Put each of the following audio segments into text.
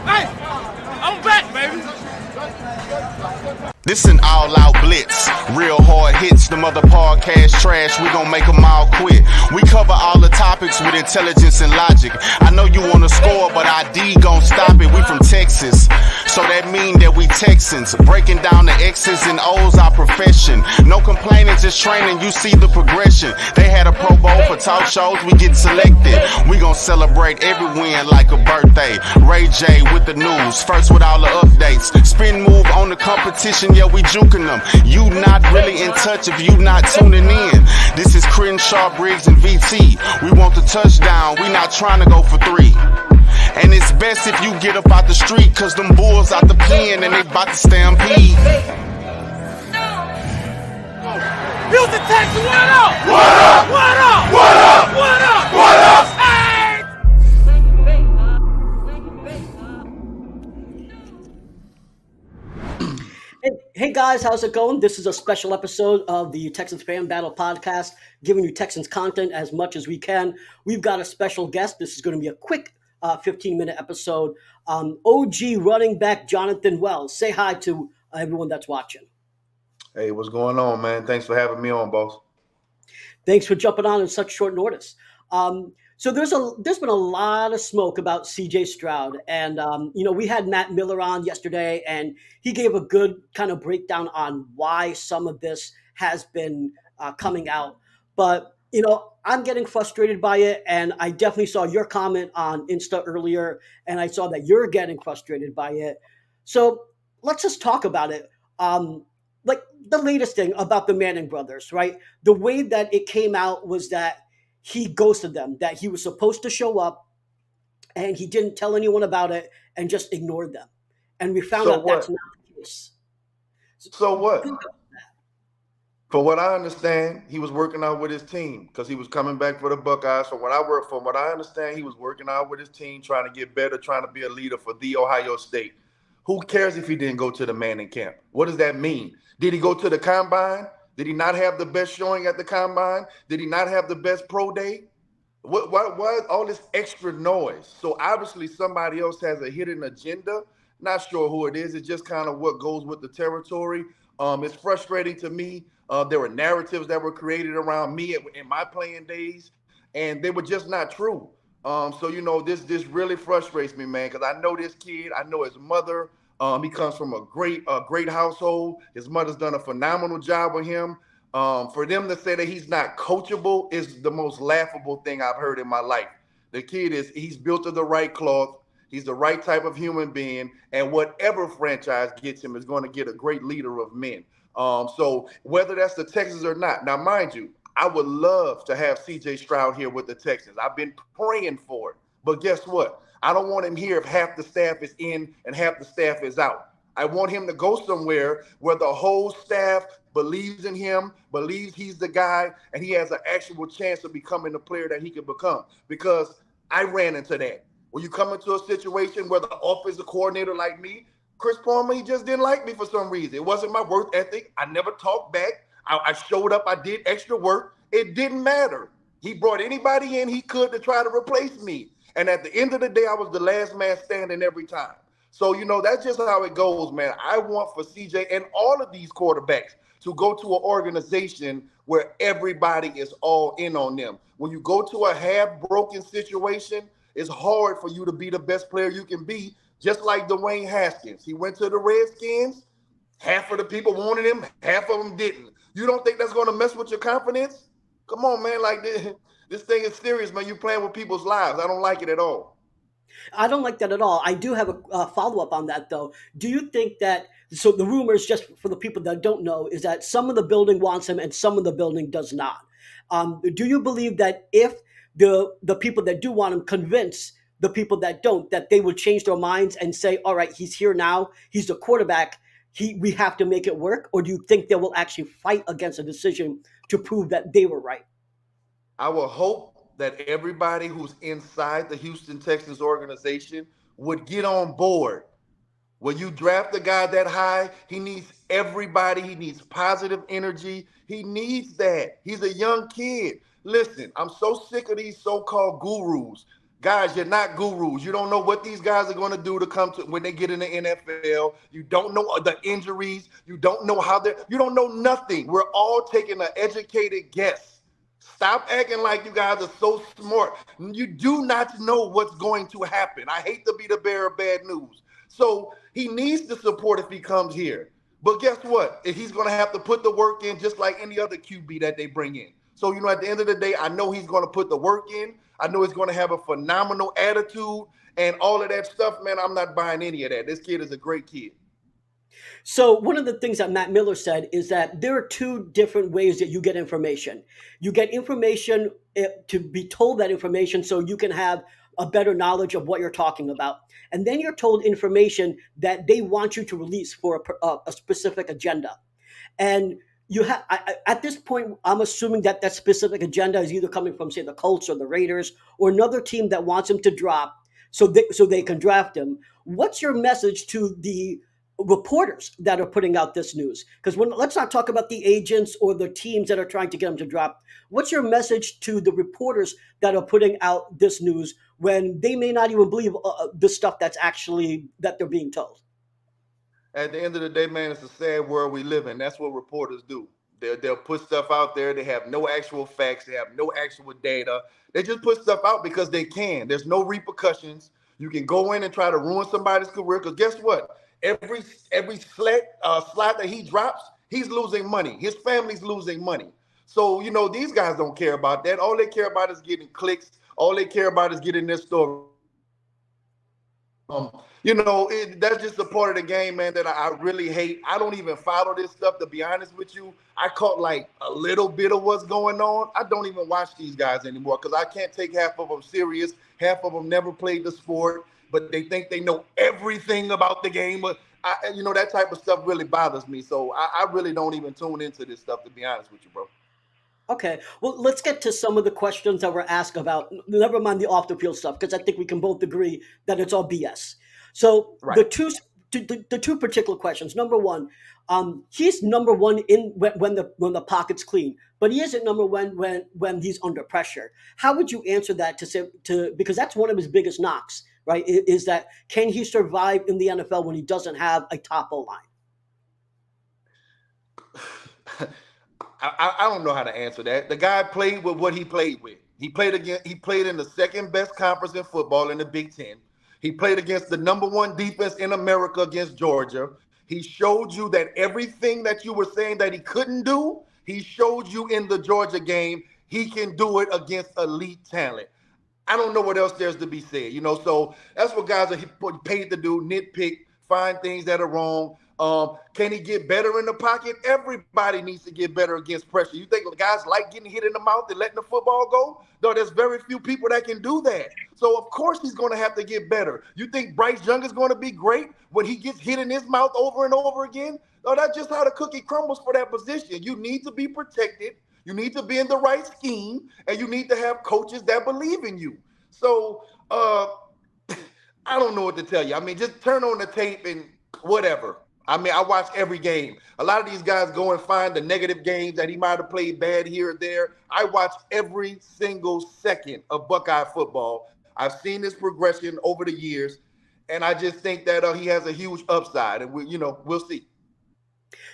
Hey, I'm back, baby. This an all-out blitz, real hard hits, them other podcast trash, we gon' make them all quit. We cover all the topics with intelligence and logic. I know you wanna score, but ID gon' stop it. We from Texas, so that mean that we Texans. Breaking down the X's and O's, our profession. No complaining, just training, you see the progression. They had a Pro Bowl for talk shows, we get selected. We gon' celebrate every win like a birthday. Ray J with the news, first with all the updates. Spin move on the competition, yeah, we juking them. You not really in touch if you not tuning in. This is Crenshaw, Briggs, and VT. We want the touchdown, we not trying to go for 3. And it's best if you get up out the street, cause them bulls out the pen and they bout to stampede. Houston Texans, what up? What up? What up? What up? What up? What up? Hey! Hey guys, how's it going? This is a special episode of the Texans Fan Battle Podcast, giving you Texans content as much as we can. We've got a special guest. This is going to be a quick 15-minute episode. OG running back Jonathan Wells. Say hi to everyone that's watching. Hey, what's going on, man? Thanks for having me on, boss. Thanks for jumping on such short notice. So there's been a lot of smoke about CJ Stroud, and we had Matt Miller on yesterday, and he gave a good kind of breakdown on why some of this has been coming out. But I'm getting frustrated by it, and I definitely saw your comment on Insta earlier, and I saw that you're getting frustrated by it. So let's just talk about it. Like the latest thing about the Manning brothers, right? The way that it came out was that he ghosted them, that he was supposed to show up and he didn't tell anyone about it and just ignored them. And we found out that's not the case. So what? From what I understand, he was working out with his team because he was coming back for the Buckeyes. From what I understand, he was working out with his team, trying to get better, trying to be a leader for the Ohio State. Who cares if he didn't go to the Manning camp? What does that mean? Did he go to the combine? Did he not have the best showing at the combine? Did he not have the best pro day? What all this extra noise? So obviously somebody else has a hidden agenda. Not sure who it is. It's just kind of what goes with the territory. It's frustrating to me. There were narratives that were created around me in my playing days, and they were just not true. So this really frustrates me, man, because I know this kid. I know his mother. He comes from a great household. His mother's done a phenomenal job with him. For them to say that he's not coachable is the most laughable thing I've heard in my life. The kid he's built of the right cloth. He's the right type of human being, and whatever franchise gets him is going to get a great leader of men. So whether that's the Texans or not, now mind you, I would love to have CJ Stroud here with the Texans. I've been praying for it, but guess what? I don't want him here if half the staff is in and half the staff is out. I want him to go somewhere where the whole staff believes in him, believes he's the guy, and he has an actual chance of becoming the player that he can become. Because I ran into that. When you come into a situation where the offensive coordinator like me, Chris Palmer, he just didn't like me for some reason. It wasn't my work ethic. I never talked back. I showed up. I did extra work. It didn't matter. He brought anybody in he could to try to replace me. And at the end of the day, I was the last man standing every time. So, that's just how it goes, man. I want for CJ and all of these quarterbacks to go to an organization where everybody is all in on them. When you go to a half-broken situation, it's hard for you to be the best player you can be, just like Dwayne Haskins. He went to the Redskins. Half of the people wanted him. Half of them didn't. You don't think that's going to mess with your confidence? Come on, man. Like this thing is serious, man. You're playing with people's lives. I don't like it at all. I don't like that at all. I do have a follow-up on that, though. Do you think that – so the rumors, just for the people that don't know, is that some of the building wants him and some of the building does not. Do you believe that if the people that do want him convince the people that don't, that they would change their minds and say, all right, he's here now, he's the quarterback, we have to make it work? Or do you think they will actually fight against a decision to prove that they were right? I will hope that everybody who's inside the Houston Texans organization would get on board. When you draft a guy that high, he needs everybody. He needs positive energy. He needs that. He's a young kid. Listen, I'm so sick of these so-called gurus. Guys, you're not gurus. You don't know what these guys are going to do to come to when they get in the NFL. You don't know the injuries. You don't know how you don't know nothing. We're all taking an educated guess. Stop acting like you guys are so smart. You do not know what's going to happen. I hate to be the bearer of bad news. So he needs the support if he comes here. But guess what? He's going to have to put the work in just like any other QB that they bring in. So, at the end of the day, I know he's going to put the work in. I know he's going to have a phenomenal attitude and all of that stuff, man. I'm not buying any of that. This kid is a great kid. So one of the things that Matt Miller said is that there are two different ways that you get information. You get information to be told that information so you can have a better knowledge of what you're talking about. And then you're told information that they want you to release for a specific agenda. And you have at this point, I'm assuming that that specific agenda is either coming from, say, the Colts or the Raiders or another team that wants him to drop so they can draft him. What's your message to the reporters that are putting out this news? Because let's not talk about the agents or the teams that are trying to get him to drop. What's your message to the reporters that are putting out this news when they may not even believe the stuff that they're being told? At the end of the day, man, it's a sad world we live in. That's what reporters do. They'll put stuff out there. They have no actual facts. They have no actual data. They just put stuff out because they can. There's no repercussions. You can go in and try to ruin somebody's career because guess what? Every slot that he drops, he's losing money. His family's losing money. So, these guys don't care about that. All they care about is getting clicks. All they care about is getting their story. That's just a part of the game, man, that I really hate. I don't even follow this stuff, to be honest with you. I caught like a little bit of what's going on. I don't even watch these guys anymore because I can't take half of them serious. Half of them never played the sport, but they think they know everything about the game. But that type of stuff really bothers me. So I really don't even tune into this stuff, to be honest with you, bro. Okay, well, let's get to some of the questions that were asked about, never mind the off the field stuff, because I think we can both agree that it's all BS. So Right. the two particular questions. Number one, he's number one in when the pocket's clean, but he isn't number one when he's under pressure. How would you answer that because that's one of his biggest knocks, right? Is that can he survive in the NFL when he doesn't have a top O line? I don't know how to answer that. The guy played with what he played with. He played in the second best conference in football in the Big Ten. He played against the number one defense in America against Georgia. He showed you that everything that you were saying that he couldn't do, he showed you in the Georgia game. He can do it against elite talent. I don't know what else there's to be said, So that's what guys are paid to do: nitpick, find things that are wrong. Can he get better in the pocket? Everybody needs to get better against pressure. You think guys like getting hit in the mouth and letting the football go? No, there's very few people that can do that. So, of course, he's going to have to get better. You think Bryce Young is going to be great when he gets hit in his mouth over and over again? No, that's just how the cookie crumbles for that position. You need to be protected. You need to be in the right scheme, and you need to have coaches that believe in you. So, I don't know what to tell you. I mean, just turn on the tape and whatever. I mean, I watch every game. A lot of these guys go and find the negative games that he might have played bad here or there. I watch every single second of Buckeye football. I've seen this progression over the years, and I just think that he has a huge upside, and we'll see.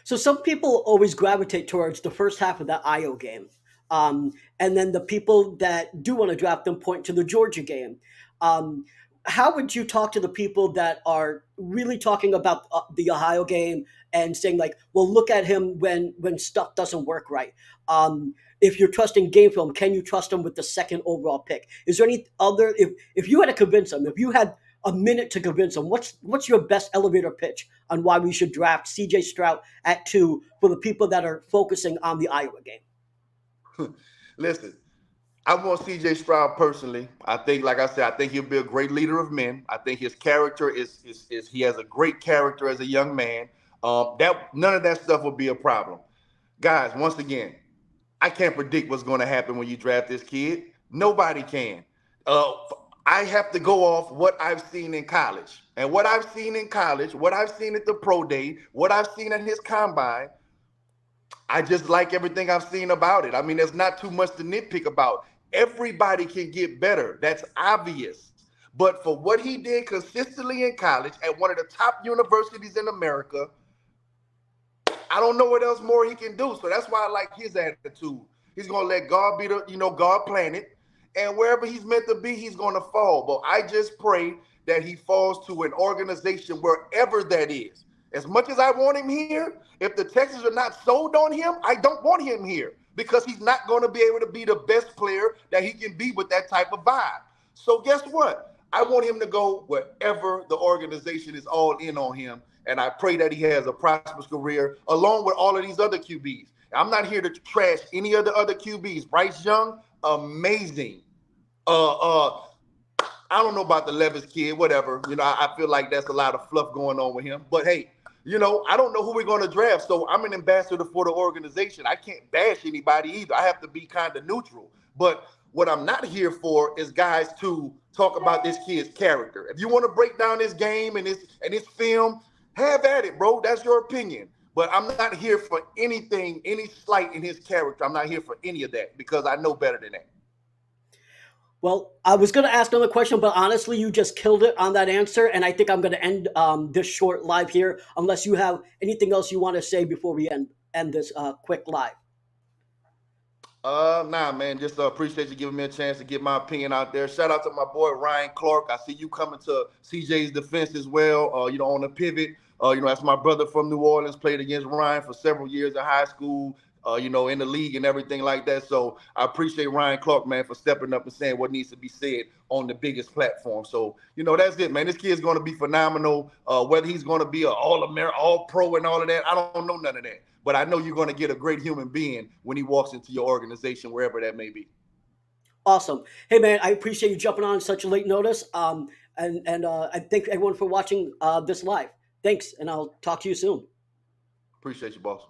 So some people always gravitate towards the first half of that Iowa game. And then the people that do want to draft them point to the Georgia game. How would you talk to the people that are really talking about the Ohio game and saying like, well, look at him when stuff doesn't work right? If you're trusting game film, can you trust him with the second overall pick? Is there any other, if you had to convince him, if you had a minute to convince him, what's your best elevator pitch on why we should draft CJ Stroud at 2 for the people that are focusing on the Iowa game? Listen, I want CJ Stroud personally. I think, like I said, I think he'll be a great leader of men. I think his character is he has a great character as a young man. None of that stuff will be a problem. Guys, once again, I can't predict what's going to happen when you draft this kid. Nobody can. I have to go off what I've seen in college. And what I've seen in college, what I've seen at the pro day, what I've seen at his combine, I just like everything I've seen about it. I mean, there's not too much to nitpick about. Everybody can get better. That's obvious. But for what he did consistently in college at one of the top universities in America, I don't know what else more he can do. So that's why I like his attitude. He's gonna let God be God plan it. And wherever he's meant to be, he's gonna fall. But I just pray that he falls to an organization wherever that is. As much as I want him here, if the Texans are not sold on him, I don't want him here because he's not going to be able to be the best player that he can be with that type of vibe. So guess what? I want him to go wherever the organization is all in on him. And I pray that he has a prosperous career along with all of these other QBs. I'm not here to trash any of the other QBs. Bryce Young, amazing. I don't know about the Levis kid, whatever. I feel like that's a lot of fluff going on with him. But hey, I don't know who we're going to draft. So I'm an ambassador for the organization. I can't bash anybody either. I have to be kind of neutral. But what I'm not here for is guys to talk about this kid's character. If you want to break down this game and this film, have at it, bro. That's your opinion. But I'm not here for anything, any slight in his character. I'm not here for any of that because I know better than that. Well, I was going to ask another question, but honestly, you just killed it on that answer. And I think I'm going to end this short live here, unless you have anything else you want to say before we end this quick live. Nah, man, just appreciate you giving me a chance to get my opinion out there. Shout out to my boy, Ryan Clark. I see you coming to CJ's defense as well, on the pivot. That's my brother from New Orleans, played against Ryan for several years in high school. In the league and everything like that. So I appreciate Ryan Clark, man, for stepping up and saying what needs to be said on the biggest platform. So, that's it, man. This kid's going to be phenomenal. Whether he's going to be an all-American, all-pro and all of that, I don't know none of that. But I know you're going to get a great human being when he walks into your organization, wherever that may be. Awesome. Hey, man, I appreciate you jumping on such a late notice. And I thank everyone for watching this live. Thanks, and I'll talk to you soon. Appreciate you, boss.